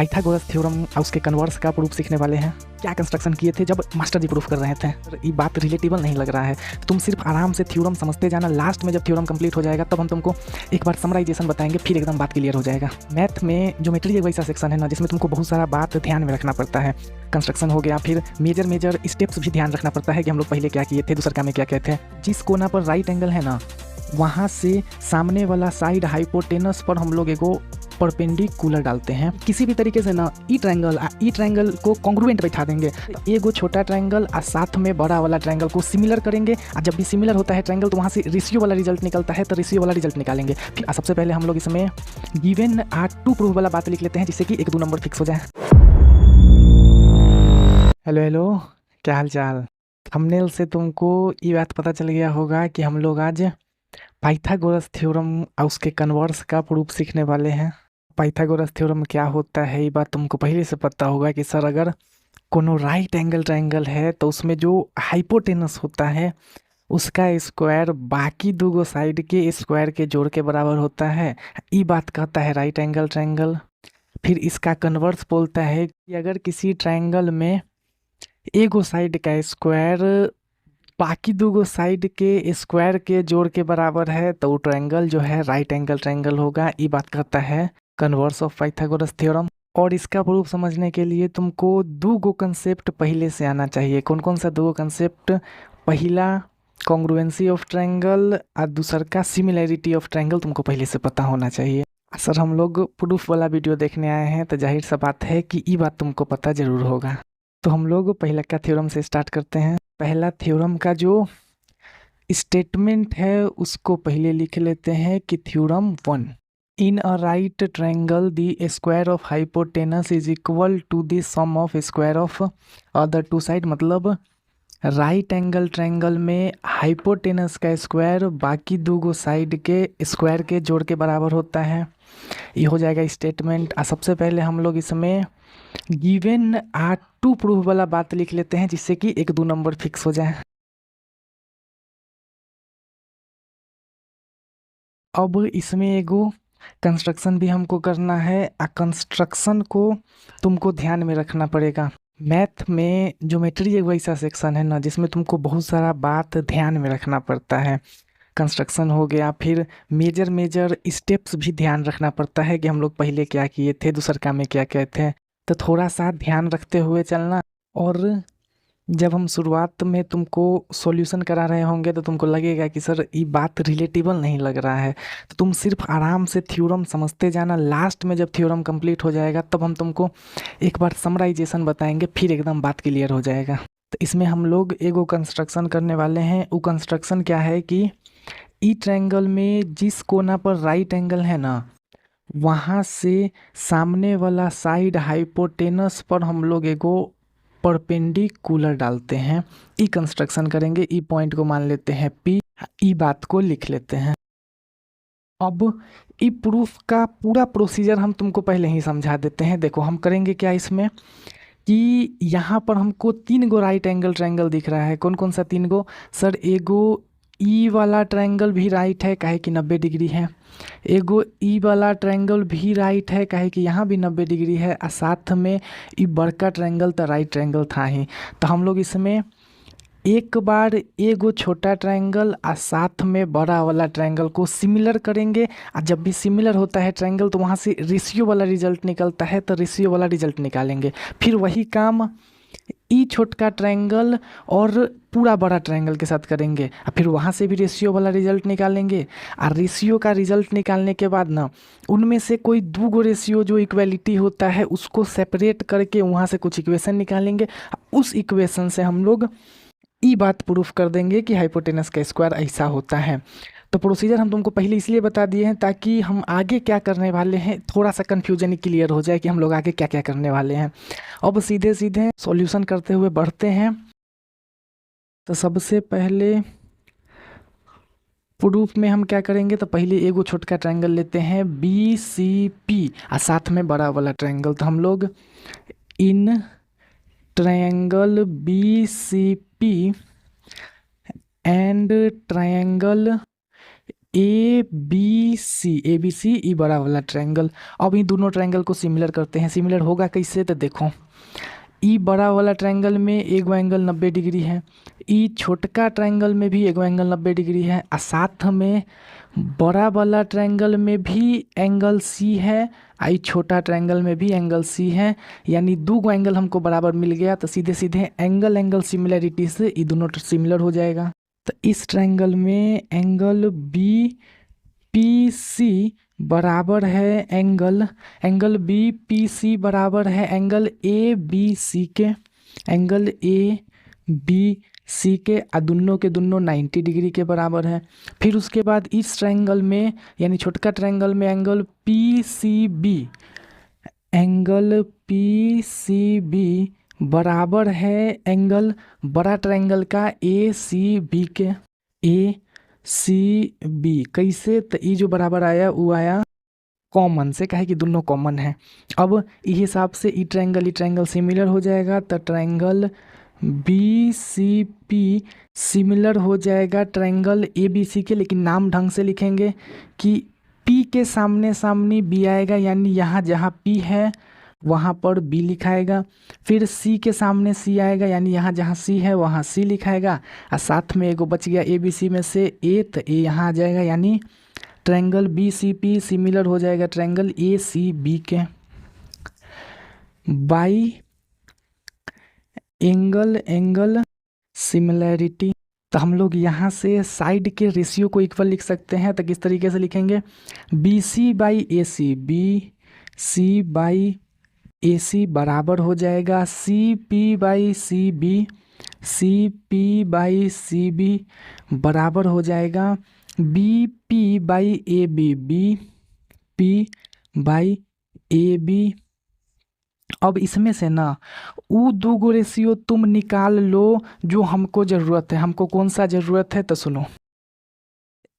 Pythagoras theorem और उसके converse का प्रूफ सीखने वाले हैं। क्या कंस्ट्रक्शन किए थे जब मास्टर जी प्रूफ कर रहे थे। ये बात रिलेटेबल नहीं लग रहा है, तुम सिर्फ आराम से थ्योरम समझते जाना। लास्ट में जब थ्योरम कंप्लीट हो जाएगा तब हम तुमको एक बार समराइजेशन बताएंगे, फिर एकदम बात क्लियर हो जाएगा। मैथ में ज्योमेट्री एक वैसा सेक्शन है ना जिसमें तुमको बहुत सारा बात ध्यान में रखना पड़ता है। कंस्ट्रक्शन हो गया, फिर मेजर स्टेप्स भी ध्यान रखना पड़ता है कि हम लोग पहले क्या किए थे, दूसरा में क्या कहते हैं। जिस कोना पर राइट एंगल है ना, वहाँ से सामने वाला साइड हाइपोटेनस पर हम लोग एगो परपेंडिकुलर डालते हैं। किसी भी तरीके से ना ई ट्रायंगल को कॉन्ग्रुएंट बैठा देंगे। एगो छोटा ट्रायंगल और साथ में बड़ा वाला ट्रायंगल को सिमिलर करेंगे, और जब भी सिमिलर होता है ट्रायंगल तो वहाँ से रेशियो वाला रिजल्ट निकलता है, तो रेशियो वाला रिजल्ट निकालेंगे। फिर सबसे पहले हम लोग इसमें गिवन आर टू प्रूफ वाला बात लिख लेते हैं, जिससे कि 1-2 नंबर फिक्स हो जाए। हेलो, क्या हाल चाल। थंबनेल से तुमको ये बात पता चल गया होगा कि हम लोग आज पाइथागोरस थ्योरम और उसके कन्वर्स का प्रूफ सीखने वाले हैं। पाइथागोरस थ्योरम क्या होता है ये बात तुमको पहले से पता होगा कि सर अगर कोनो राइट एंगल ट्रायंगल है तो उसमें जो हाइपोटेनस होता है उसका स्क्वायर बाकी दो साइड के स्क्वायर के जोड़ के बराबर होता है। ये बात कहता है राइट एंगल ट्रायंगल। फिर इसका कन्वर्स बोलता है कि अगर किसी ट्रायंगल में एगो साइड का स्क्वायर बाकी दो साइड के स्क्वायर के जोड़ के बराबर है तो वो ट्रायंगल जो है राइट एंगल ट्रायंगल होगा। ये बात कहता है कन्वर्स ऑफ पाइथागोरस थ्योरम। और इसका प्रूफ समझने के लिए तुमको दो कंसेप्ट पहले से आना चाहिए। कौन कौन सा दो कंसेप्ट? पहला कॉन्ग्रुएंसी ऑफ ट्रायंगल और दूसरा का सिमिलैरिटी ऑफ ट्रायंगल तुमको पहले से पता होना चाहिए। सर हम लोग प्रूफ वाला वीडियो देखने आए हैं तो जाहिर सा बात है कि ये बात तुमको पता जरूर होगा। तो हम लोग पहला का थ्योरम से स्टार्ट करते हैं। पहला थ्योरम का जो स्टेटमेंट है उसको पहले लिख लेते हैं कि theorem 1, in a right triangle the square of hypotenuse is equal to the sum of square of other two side. मतलब राइट एंगल ट्रायंगल में हाइपोटेनस का स्क्वायर बाकी दो साइड के स्क्वायर के जोड़ के बराबर होता है। ये हो जाएगा स्टेटमेंट। सबसे पहले हम लोग इसमें गिवन आर टू प्रूफ वाला बात लिख लेते हैं, जिससे कि 1-2 नंबर फिक्स हो जाए। अब इसमें एगो कंस्ट्रक्शन भी हमको करना है। कंस्ट्रक्शन को तुमको ध्यान में रखना पड़ेगा। मैथ में ज्योमेट्री एक वैसा सेक्शन है ना जिसमें तुमको बहुत सारा बात ध्यान में रखना पड़ता है। कंस्ट्रक्शन हो गया, फिर मेजर स्टेप्स भी ध्यान रखना पड़ता है कि हम लोग पहले क्या किए थे, दूसरा में क्या कहते हैं। तो थोड़ा सा ध्यान रखते हुए चलना। और जब हम शुरुआत में तुमको सॉल्यूशन करा रहे होंगे तो तुमको लगेगा कि सर ये बात रिलेटेबल नहीं लग रहा है, तो तुम सिर्फ आराम से थ्योरम समझते जाना। लास्ट में जब थ्योरम कंप्लीट हो जाएगा तब हम तुमको एक बार समराइजेशन बताएंगे, फिर एकदम बात क्लियर हो जाएगा। तो इसमें हम लोग एगो कंस्ट्रक्शन करने वाले हैं। वो कंस्ट्रक्शन क्या है कि ई ट्रायंगल में जिस कोना पर राइट एंगल है ना, वहाँ से सामने वाला साइड हाइपोटेनस पर हम लोग एगो परपेंडिकुलर डालते हैं। ई कंस्ट्रक्शन करेंगे। ई पॉइंट को मान लेते हैं पी, ई बात को लिख लेते हैं। अब ई प्रूफ का पूरा प्रोसीजर हम तुमको पहले ही समझा देते हैं। देखो हम करेंगे क्या इसमें कि यहाँ पर हमको 3 गो राइट एंगल ट्रायंगल दिख रहा है। कौन कौन सा 3 गो? सर एगो ई वाला ट्रायंगल भी राइट है, काहे कि 90 डिग्री है। एगो ई वाला ट्रायंगल भी राइट है, काहे कि यहाँ भी 90 डिग्री है। और साथ में ई बड़का ट्रायंगल तो राइट ट्रायंगल था ही। तो हम लोग इसमें एक बार एगो छोटा ट्रायंगल और साथ में बड़ा वाला ट्रायंगल को सिमिलर करेंगे। और जब भी सिमिलर होता है ट्रायंगल तो वहाँ से रेशियो वाला रिजल्ट निकलता है, तो रेशियो वाला रिजल्ट निकालेंगे। फिर वही काम ई छोटका ट्रायंगल और पूरा बड़ा ट्रायंगल के साथ करेंगे, और फिर वहाँ से भी रेशियो वाला रिजल्ट निकालेंगे। और रेशियो का रिजल्ट निकालने के बाद ना उनमें से कोई 2 गो रेशियो जो इक्वलिटी होता है उसको सेपरेट करके वहाँ से कुछ इक्वेशन निकालेंगे। उस इक्वेशन से हम लोग ये बात प्रूफ कर देंगे कि हाइपोटेनस का स्क्वायर ऐसा होता है। तो प्रोसीजर हम तुमको पहले इसलिए बता दिए हैं ताकि हम आगे क्या करने वाले हैं थोड़ा सा कन्फ्यूजन क्लियर हो जाए कि हम लोग आगे क्या क्या करने वाले हैं। अब सीधे सीधे सॉल्यूशन करते हुए बढ़ते हैं। तो सबसे पहले प्रूफ में हम क्या करेंगे, तो पहले एगो छोटका ट्रायंगल लेते हैं बी सी पी और साथ में बड़ा वाला ट्रायंगल। तो हम लोग in triangle B C P and triangle A B C E बड़ा वाला ट्रायंगल। अब इन दोनों ट्रायंगल को सिमिलर करते हैं। सिमिलर होगा कैसे, तो देखो ई बड़ा वाला ट्रायंगल में एगो एंगल 90 डिग्री है, ई छोटका ट्रायंगल में भी एगो एंगल 90 डिग्री है, आ साथ में बड़ा वाला ट्रायंगल में भी एंगल सी है, आई छोटा ट्रायंगल में भी एंगल सी है। यानी दो गो एंगल हमको बराबर मिल गया, तो सीधे सीधे एंगल एंगल सिमिलरिटी से ये दोनों सिमिलर हो जाएगा। तो इस ट्रायंगल में एंगल बी पी सी बराबर है एंगल बी पी सी बराबर है एंगल ए बी सी के, एंगल ए बी सी के, आ दोनों के दोनों 90 डिग्री के बराबर है। फिर उसके बाद इस ट्रायंगल में यानी छोटका ट्रायंगल में एंगल पी सी बी बराबर है एंगल बड़ा ट्रायंगल का ए सी बी के, ए सी बी। कैसे, तो ये जो बराबर आया वो आया कॉमन से, कहे कि दोनों कॉमन है। अब इस हिसाब से ई ट्रायंगल सिमिलर हो जाएगा, तो triangle B C P similar हो जाएगा ट्रायंगल ए बी सी के, लेकिन नाम ढंग से लिखेंगे कि पी के सामने सामने बी आएगा, यानी यहाँ जहाँ पी है वहाँ पर बी लिखाएगा। फिर सी के सामने सी आएगा, यानी यहाँ जहाँ सी है वहाँ सी लिखाएगा, और साथ में एगो बच गया ए बी सी में से ए, तो ए यहाँ आ जाएगा, यानी triangle B C P similar हो जाएगा ट्रायंगल ए सी बी के। बाई एंगल सिमिलैरिटी, तो हम लोग यहाँ से साइड के रेशियो को इक्वल लिख सकते हैं। तो किस तरीके से लिखेंगे, B C by A C, B C by A C बराबर हो जाएगा C P by C B, C P by C B बराबर हो जाएगा B P by A B, B P by A B. अब इसमें से ना वो दो गो रेशियो तुम निकाल लो जो हमको ज़रूरत है। हमको कौन सा ज़रूरत है, तो सुनो,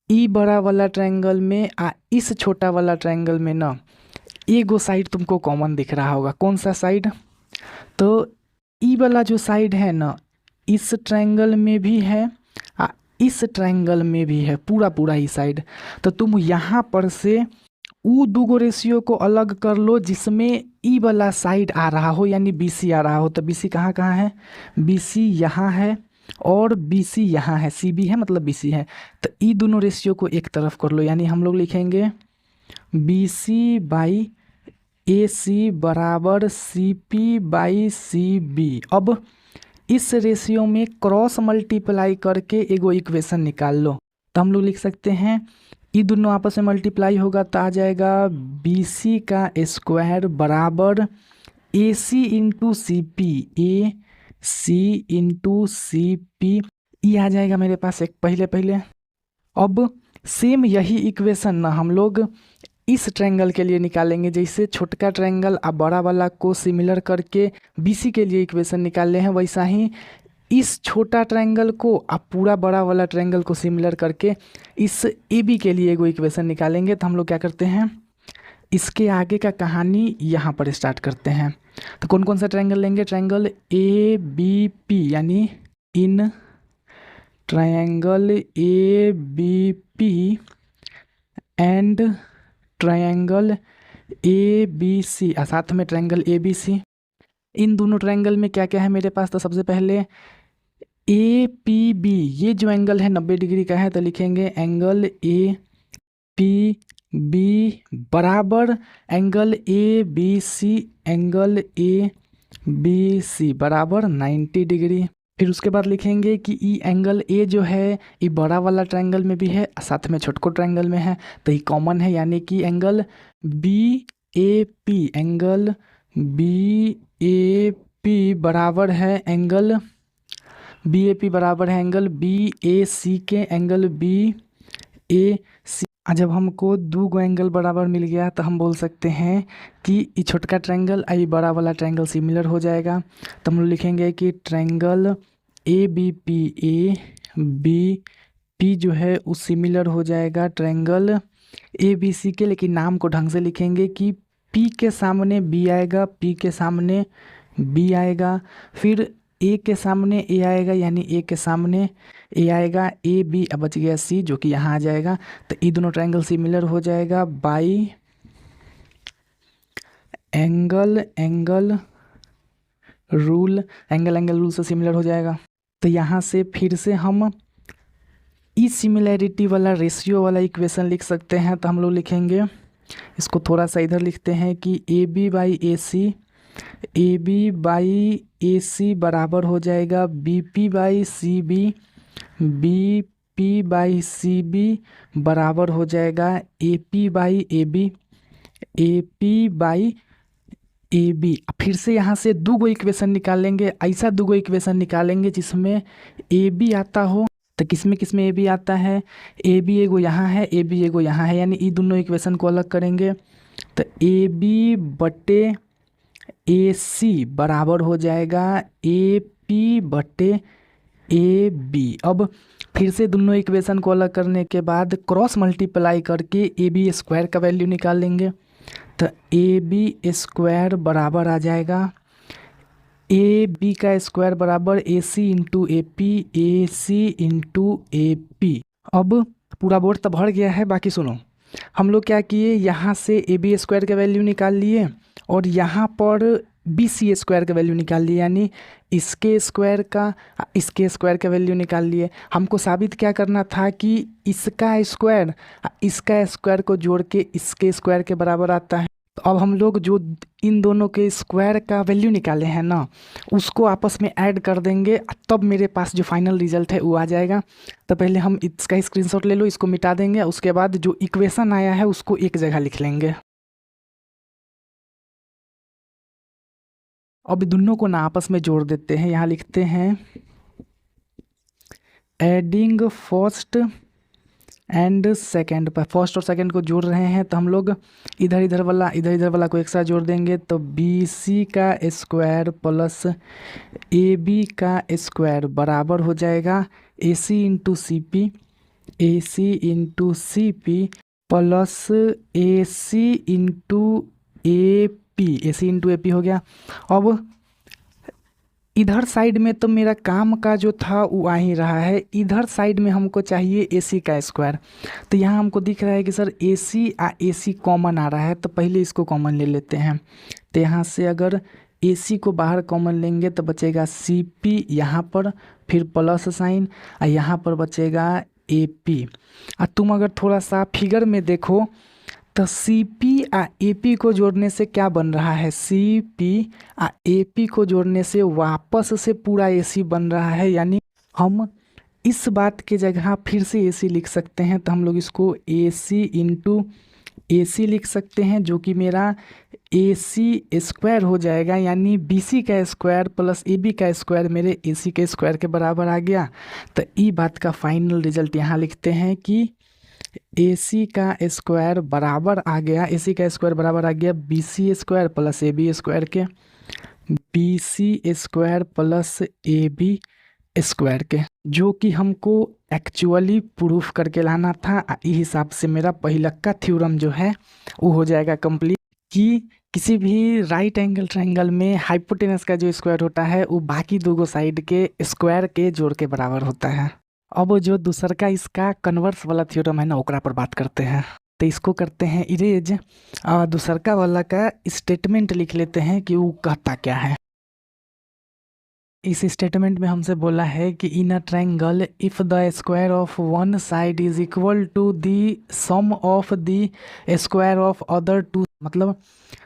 ई बड़ा वाला ट्रायंगल में आ इस छोटा वाला ट्रायंगल में ना एगो साइड तुमको कॉमन दिख रहा होगा। कौन सा साइड, तो ई वाला जो साइड है ना इस ट्रायंगल में भी है, आ इस ट्रायंगल में भी है, पूरा ही साइड। तो तुम यहाँ पर से वो दो गो रेशियो को अलग कर लो जिसमें ई वाला साइड आ रहा हो, यानी बी सी आ रहा हो। तो बी सी कहाँ कहाँ है, बी सी यहाँ है और बी सी यहाँ है, सी बी है मतलब बी सी है। तो ई दोनों रेशियो को एक तरफ कर लो, यानी हम लोग लिखेंगे B C by A C बराबर C P by C B. अब इस रेशियो में क्रॉस मल्टीप्लाई करके एगो इक्वेशन निकाल लो। तो हम लोग लिख सकते हैं ये दोनों आपस में मल्टीप्लाई होगा तो आ जाएगा बी सी का स्क्वायर बराबर A C into C P, A C into C P. ये आ जाएगा मेरे पास एक पहले। अब सेम यही इक्वेशन ना हम लोग इस ट्रायंगल के लिए निकालेंगे। जैसे छोटका ट्रायंगल अब बड़ा वाला को सिमिलर करके बीसी के लिए इक्वेशन निकाले हैं, वैसा ही इस छोटा ट्रायंगल को अब पूरा बड़ा वाला ट्रायंगल को सिमिलर करके इस ए बी के लिए एगो इक्वेशन निकालेंगे। तो हम लोग क्या करते हैं, इसके आगे का कहानी यहाँ पर स्टार्ट करते हैं। तो कौन कौन सा ट्रायंगल लेंगे, ट्रायंगल ए बी पी, यानी in triangle A B P and triangle A B C, साथ में ट्रायंगल ए बी सी। इन दोनों ट्रायंगल में क्या क्या है मेरे पास, तो सबसे पहले ए पी बी, ये जो एंगल है 90 डिग्री का है, तो लिखेंगे एंगल ए पी बी बराबर angle A B C, angle A B C बराबर 90 डिग्री। फिर उसके बाद लिखेंगे कि ई एंगल ए जो है ये बड़ा वाला ट्रायंगल में भी है, साथ में छोटको ट्रायंगल में है, तो ये कॉमन है, यानी कि angle B A P, angle B A P बराबर है एंगल बी ए पी बराबर है एंगल बी ए सी के, एंगल बी ए सी। जब हमको दो गो एंगल बराबर मिल गया तो हम बोल सकते हैं कि ये छोटका ट्रायंगल और ये बड़ा वाला ट्रायंगल सिमिलर हो जाएगा। तो हम लोग लिखेंगे कि ट्रायंगल ए बी पी जो है वो सिमिलर हो जाएगा ट्रायंगल ए बी सी के, लेकिन नाम को ढंग से लिखेंगे कि पी के सामने बी आएगा, पी के सामने बी आएगा। फिर ए के सामने ए आएगा, यानी ए के सामने ए आएगा, ए बी, अब बच गया सी जो कि यहाँ आ जाएगा। तो ये दोनों ट्रायंगल सिमिलर हो जाएगा by angle angle rule, angle angle rule से सिमिलर हो जाएगा। तो यहाँ से फिर से हम इस सिमिलैरिटी वाला रेशियो वाला इक्वेशन लिख सकते हैं। तो हम लोग लिखेंगे, इसको थोड़ा सा इधर लिखते हैं कि A B by A C बराबर हो जाएगा B P by C B बराबर हो जाएगा A P by A B. फिर से यहाँ से दो गो इक्वेशन निकालेंगे, ऐसा दो गो इक्वेशन निकालेंगे जिसमें ए बी आता हो। तो किसमें ए बी आता है, ए बी एगो यहाँ है, ए बी एगो यहाँ है, यानी ये दोनों इक्वेशन को अलग करेंगे। तो ए बी बटे ए सी बराबर हो जाएगा ए पी बटे ए बी। अब फिर से दोनों इक्वेशन को अलग करने के बाद क्रॉस मल्टीप्लाई करके ए बी स्क्वायर का वैल्यू निकाल लेंगे। तो ए बी स्क्वायर बराबर आ जाएगा ए बी का स्क्वायर बराबर A C into A C into A P. अब पूरा बोर्ड तो भर गया है, बाकी सुनो। हम लोग क्या किए, यहाँ से ए बी स्क्वायर का वैल्यू निकाल लिए और यहाँ पर बी सी स्क्वायर का वैल्यू निकाल लिए, यानी इसके स्क्वायर का वैल्यू निकाल लिए। हमको साबित क्या करना था कि इसका स्क्वायर को जोड़ के इसके स्क्वायर के बराबर आता है। तो अब हम लोग जो इन दोनों के स्क्वायर का वैल्यू निकाले हैं ना, उसको आपस में ऐड कर देंगे, तब मेरे पास जो फाइनल रिजल्ट है वो आ जाएगा। तो पहले हम इसका स्क्रीनशॉट ले लो, इसको मिटा देंगे, उसके बाद जो इक्वेशन आया है उसको एक जगह लिख लेंगे। अब दोनों को ना आपस में जोड़ देते हैं। यहाँ लिखते हैं एडिंग फर्स्ट एंड सेकेंड, पर फर्स्ट और सेकेंड को जोड़ रहे हैं। तो हम लोग इधर वाला को एक साथ जोड़ देंगे। तो बी सी का स्क्वायर प्लस ए बी का स्क्वायर बराबर हो जाएगा A C into C P plus A C into A P हो गया। अब इधर साइड में तो मेरा काम का जो था वो आ ही रहा है, इधर साइड में हमको चाहिए ए सी का स्क्वायर। तो यहाँ हमको दिख रहा है कि सर ए सी कॉमन आ रहा है, तो पहले इसको कॉमन ले लेते हैं। तो यहाँ से अगर ए सी को बाहर कॉमन लेंगे तो बचेगा सी पी यहाँ पर, फिर प्लस साइन, और यहाँ पर बचेगा ए पी। और तुम अगर थोड़ा सा फिगर में देखो तो C P uh A P को जोड़ने से क्या बन रहा है, C P uh A P को जोड़ने से वापस से पूरा ए सी बन रहा है। यानी हम इस बात के जगह फिर से ए सी लिख सकते हैं। तो हम लोग इसको ए सी इंटू ए सी लिख सकते हैं, जो कि मेरा ए सी स्क्वायर हो जाएगा, यानी बी सी का स्क्वायर प्लस ए बी का स्क्वायर मेरे ए सी के स्क्वायर के बराबर आ गया। तो ई बात का फाइनल रिजल्ट यहाँ लिखते हैं कि ए सी का स्क्वायर बराबर आ गया B C square plus A B square के, B C square plus A B square के, जो कि हमको एक्चुअली प्रूफ करके लाना था। इस हिसाब से मेरा पहिलक्का थ्योरम जो है वो हो जाएगा कंप्लीट, कि किसी भी राइट एंगल ट्रायंगल में हाइपोटेनस का जो स्क्वायर होता है वो बाकी दोनों साइड के स्क्वायर के जोड़ के बराबर होता है। अब जो दूसर का इसका कन्वर्स वाला थ्योरम है ना, ओकरा पर बात करते हैं। तो इसको करते हैं इरेज, दूसरका वाला का स्टेटमेंट लिख लेते हैं कि वो कहता क्या है। इस स्टेटमेंट में हमसे बोला है कि in a triangle if the square of one side is equal to the sum of the square of other two, मतलब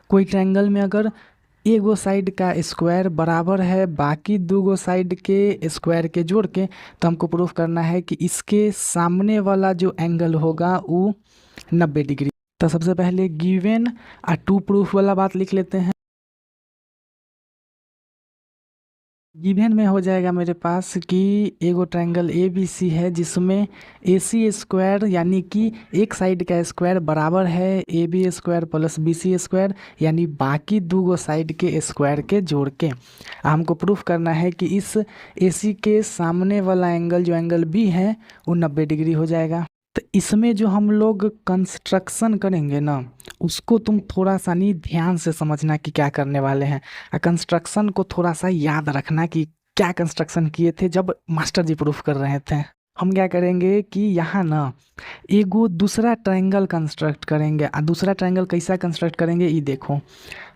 कोई ट्रायंगल में अगर एगो साइड का स्क्वायर बराबर है बाकी दो साइड के स्क्वायर के जोड़ के, तो हमको प्रूफ करना है कि इसके सामने वाला जो एंगल होगा वो 90 डिग्री। तो सबसे पहले गिवन टू प्रूफ वाला बात लिख लेते हैं। गिवन में हो जाएगा मेरे पास कि एगो ट्रायंगल ए बी सी है जिसमें ए सी स्क्वायर यानी कि एक साइड का स्क्वायर बराबर है A B square plus B C square, यानी बाकी दो साइड के स्क्वायर के जोड़ के। हमको प्रूफ करना है कि इस ए सी के सामने वाला एंगल जो एंगल बी है वो 90 डिग्री हो जाएगा। तो इसमें जो हम लोग कंस्ट्रक्शन करेंगे ना, उसको तुम थोड़ा सा नहीं ध्यान से समझना कि क्या करने वाले हैं। कंस्ट्रक्शन को थोड़ा सा याद रखना कि क्या कंस्ट्रक्शन किए थे जब मास्टर जी प्रूफ कर रहे थे। हम क्या करेंगे कि यहाँ ना एगो दूसरा ट्रायंगल कंस्ट्रक्ट करेंगे। दूसरा ट्रायंगल कैसा कंस्ट्रक्ट करेंगे ये देखो,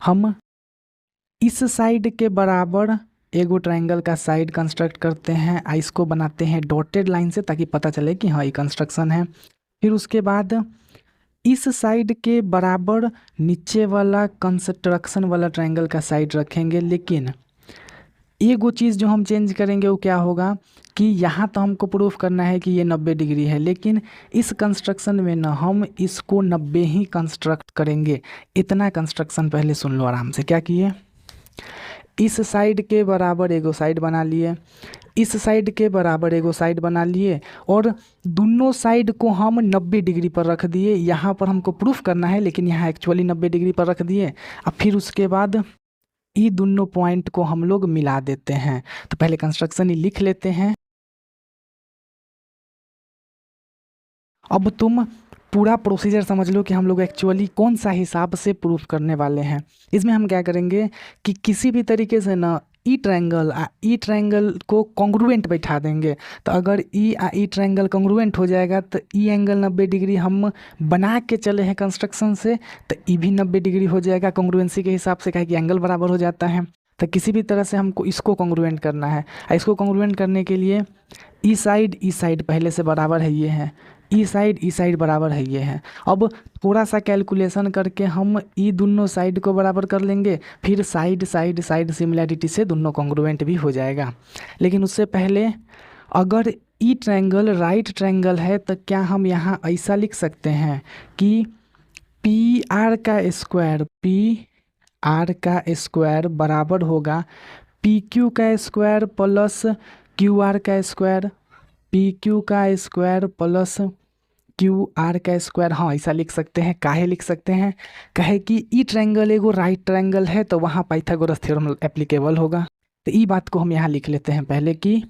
हम इस साइड के बराबर एगो ट्रायंगल का साइड कंस्ट्रक्ट करते हैं, इसको बनाते हैं डॉटेड लाइन से ताकि पता चले कि हाँ ये कंस्ट्रक्शन है। फिर उसके बाद इस साइड के बराबर नीचे वाला कंस्ट्रक्शन वाला ट्रायंगल का साइड रखेंगे, लेकिन एगो चीज़ जो हम चेंज करेंगे वो क्या होगा कि यहाँ तो हमको प्रूफ करना है कि ये 90 डिग्री है, लेकिन इस कंस्ट्रक्शन में ना हम इसको 90 ही कंस्ट्रक्ट करेंगे। इतना कंस्ट्रक्शन पहले सुन लो आराम से। क्या किए, इस साइड के बराबर एगो साइड बना लिए, इस साइड के बराबर एगो साइड बना लिए, और दोनों साइड को हम 90 डिग्री पर रख दिए। यहाँ पर हमको प्रूफ करना है लेकिन यहाँ एक्चुअली 90 डिग्री पर रख दिए। अब फिर उसके बाद ये दोनों पॉइंट को हम लोग मिला देते हैं। तो पहले कंस्ट्रक्शन ही लिख लेते हैं। अब तुम पूरा प्रोसीजर समझ लो कि हम लोग एक्चुअली कौन सा हिसाब से प्रूफ करने वाले हैं। इसमें हम क्या करेंगे कि किसी भी तरीके से ना ई ट्रायंगल को कॉन्ग्रुएंट बैठा देंगे। तो अगर ई ट्रायंगल कॉन्ग्रुएंट हो जाएगा तो ई एंगल 90 डिग्री हम बना के चले हैं कंस्ट्रक्शन से, तो ई भी 90 डिग्री हो जाएगा कॉन्ग्रुएंसी के हिसाब से, क्या कि एंगल बराबर हो जाता है। तो किसी भी तरह से हमको इसको कॉन्ग्रुएंट करना है। इसको कॉन्ग्रुएंट करने के लिए ई साइड पहले से बराबर है, ये है ई साइड बराबर है, ये है। अब थोड़ा सा कैलकुलेशन करके हम ई दोनों साइड को बराबर कर लेंगे, फिर साइड सिमिलैरिटी से दोनों कॉन्ग्रुएंट भी हो जाएगा। लेकिन उससे पहले अगर ई ट्रायंगल राइट ट्रायंगल है तो क्या हम यहाँ ऐसा लिख सकते हैं कि पी आर का स्क्वायर बराबर होगा पी क्यू का स्क्वायर प्लस क्यू आर का स्क्वायर, पी क्यू का स्क्वायर प्लस क्यू आर का स्क्वायर। हाँ ऐसा लिख सकते हैं। काहे लिख सकते हैं, कहे कि ई ट्रायंगल एगो राइट ट्रायंगल है तो वहाँ पाइथागोरस थ्योरम एप्लीकेबल होगा। तो ई बात को हम यहाँ लिख लेते हैं पहले कि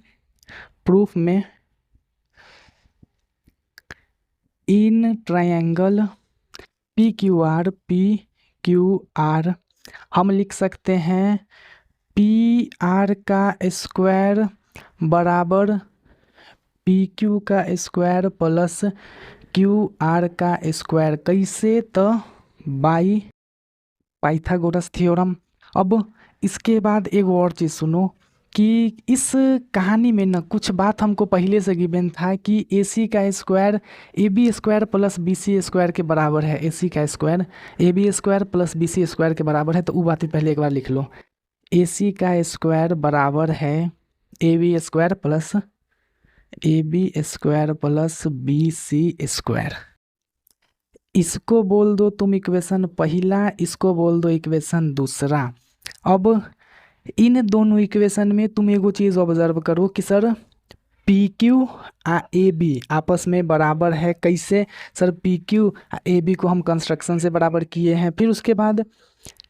प्रूफ में in triangle P Q are हम लिख सकते हैं पी आर का स्क्वायर बराबर पी क्यू का स्क्वायर प्लस क्यू आर का स्क्वायर। कैसे, तो बाई पाइथागोरस थ्योरम। अब इसके बाद एक और चीज़ सुनो कि इस कहानी में ना कुछ बात हमको पहले से गिवन था कि ए सी का square A B square plus B C square के बराबर है। ए सी का square A B square plus B C square के बराबर है। तो वो बात भी पहले एक बार लिख लो। ए सी का स्क्वायर बराबर है A B square plus B C square. इसको बोल दो तुम इक्वेशन पहला, इसको बोल दो इक्वेशन दूसरा। अब इन दोनों इक्वेशन में तुम एगो चीज़ ऑब्जर्व करो कि sir P Q A B आपस में बराबर है। कैसे sir, P Q A B को हम कंस्ट्रक्शन से बराबर किए हैं। फिर उसके बाद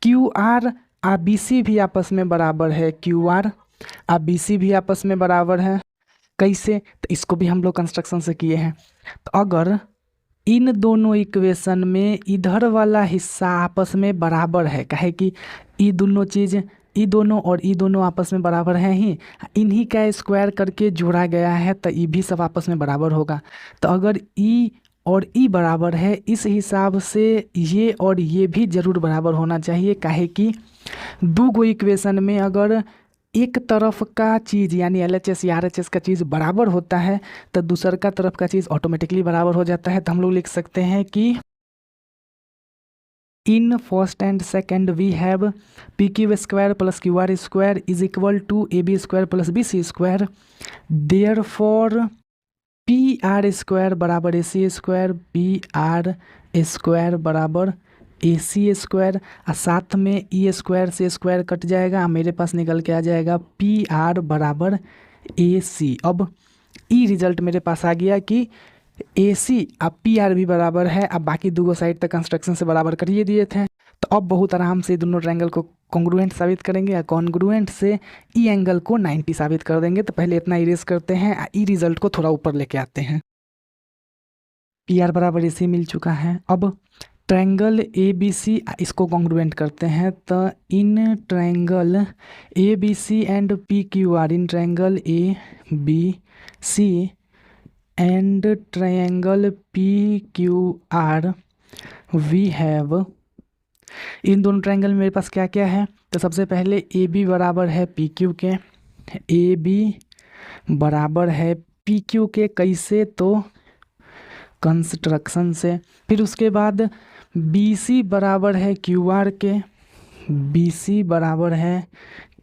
क्यू आर बी सी भी आपस में बराबर है, क्यू आर बी सी भी आपस में बराबर है। कैसे, तो इसको भी हम लोग कंस्ट्रक्शन से किए हैं। तो अगर इन दोनों इक्वेशन में इधर वाला हिस्सा आपस में बराबर है, कहे कि ये दोनों चीज़ ई दोनों आपस में बराबर हैं ही, इन्हीं का स्क्वायर करके जोड़ा गया है, तो ये भी सब आपस में बराबर होगा। तो अगर ई और ई बराबर है, इस हिसाब से ये और ये भी ज़रूर बराबर होना चाहिए। काहे कि दो गो इक्वेशन में अगर एक तरफ का चीज़ यानी LHS या RHS का चीज़ बराबर होता है तो दूसर का तरफ का चीज़ ऑटोमेटिकली बराबर हो जाता है। तो हम लोग लिख सकते हैं कि in first and second we have P Q square plus Q R square is equal to A B square plus B C square. Therefore P R square बराबर A C square, P R square बराबर A C square, और साथ में E square से square cut जाएगा, मेरे पास निकल के आ जाएगा पी आर बराबर ए सी। अब ई रिजल्ट मेरे पास आ गया कि ए सी अब पी आर भी बराबर है। अब बाकी दो साइड तक कंस्ट्रक्शन से बराबर कर ही दिए थे, तो अब बहुत आराम से दोनों ट्रायंगल को कॉन्ग्रुएंट साबित करेंगे या कॉन्ग्रुएंट से ई एंगल को 90 साबित कर देंगे। तो पहले इतना इरेज करते हैं, ई रिजल्ट को थोड़ा ऊपर लेके आते हैं। पी आर बराबर ए सी मिल चुका है। अब ट्रायंगल ए बी सी इसको कॉन्ग्रुएंट करते हैं, तो in triangle A B C and P Q R, in triangle A B C and triangle P Q R we have, इन दोनों ट्रायंगल में मेरे पास क्या क्या है, तो सबसे पहले ए बी बराबर है पी क्यू के, ए बी बराबर है पी क्यू के, कैसे, तो कंस्ट्रक्शन से। फिर उसके बाद बी सी बराबर है क्यू आर के, बी सी बराबर है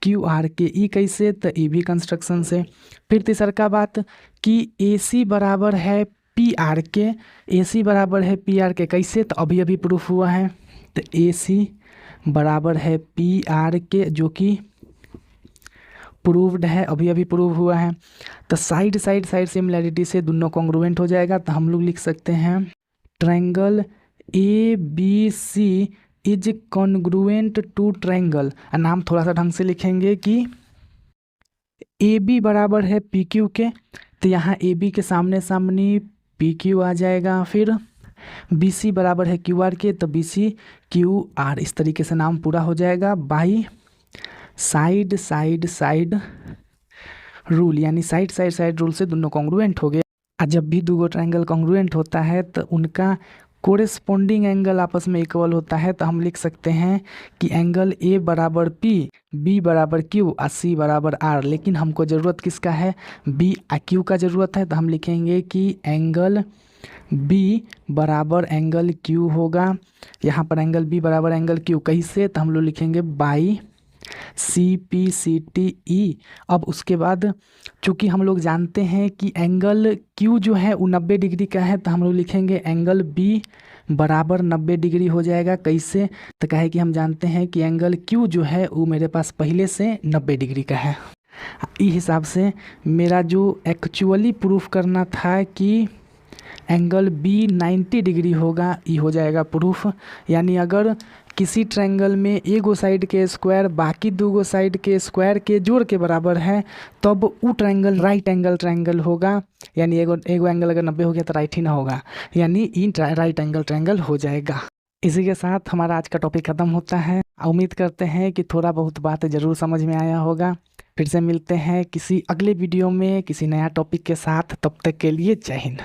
क्यू आर के, ई कैसे, तो ई भी कंस्ट्रक्शन से। फिर तीसरा का बात कि ए सी बराबर है पी आर के, ए सी बराबर है पी आर के, कैसे, तो अभी अभी प्रूफ हुआ है, तो ए सी बराबर है पी आर के, जो कि प्रूव्ड है, अभी अभी प्रूव हुआ है। तो साइड साइड साइड सिमिलैरिटी से दोनों कॉन्ग्रुएंट हो जाएगा, तो हम लोग लिख सकते हैं triangle A B C is congruent to triangle, नाम थोड़ा सा ढंग से लिखेंगे कि ए बी बराबर है पी क्यू के, तो यहाँ ए बी के सामने सामने पी क्यू आ जाएगा। फिर बी सी बराबर है क्यू आर के, तो बी सी क्यू आर, इस तरीके से नाम पूरा हो जाएगा by side side side rule, यानी साइड साइड साइड रूल से दोनों कॉन्ग्रुएंट हो गए। और जब भी दो ट्रायंगल कॉन्ग्रुएंट होता है तो उनका कोरेस्पोंडिंग एंगल आपस में इक्वल होता है, तो हम लिख सकते हैं कि एंगल ए बराबर पी, बी बराबर क्यू और सी बराबर आर। लेकिन हमको ज़रूरत किसका है, बी और क्यू का ज़रूरत है, तो हम लिखेंगे कि एंगल बी बराबर एंगल क्यू होगा। यहाँ पर एंगल बी बराबर एंगल क्यू कैसे, तो हम लोग लिखेंगे by C P C T E. अब उसके बाद चूँकि हम लोग जानते हैं कि एंगल क्यू जो है वो 90 डिग्री का है, तो हम लोग लिखेंगे एंगल बी बराबर 90 डिग्री हो जाएगा, कैसे, तो कहे कि हम जानते हैं कि एंगल क्यू जो है वो मेरे पास पहले से 90 डिग्री का है। इस हिसाब से मेरा जो एक्चुअली प्रूफ करना था कि एंगल बी 90 डिग्री होगा, ये हो जाएगा प्रूफ। यानी अगर किसी ट्रायंगल में एगो साइड के स्क्वायर बाकी दूगो साइड के स्क्वायर के जोड़ के बराबर है, तब वो ट्रायंगल राइट एंगल ट्रायंगल होगा। यानी एगो एंगल अगर 90 हो गया तो राइट ही ना होगा, यानी इन राइट एंगल ट्रायंगल हो जाएगा। इसी के साथ हमारा आज का टॉपिक ख़त्म होता है। उम्मीद करते हैं कि थोड़ा बहुत बात ज़रूर समझ में आया होगा। फिर से मिलते हैं किसी अगले वीडियो में किसी नया टॉपिक के साथ, तब तक के लिए जय हिंद।